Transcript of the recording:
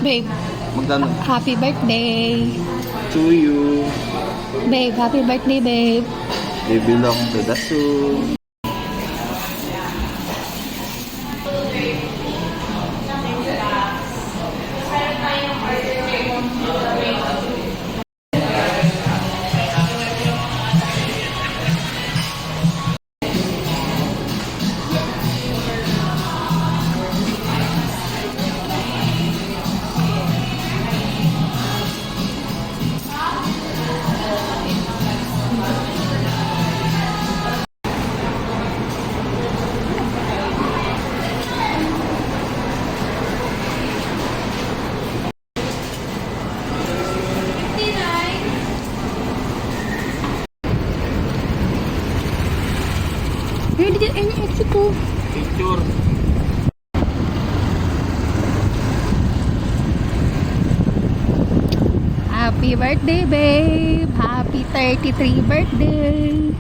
Babe, Magkano? happy birthday. To you. Babe, happy birthday, babe. They belong to the zoo. Here, did any exit ko? Picture. Happy birthday, babe. Happy 33 birthday.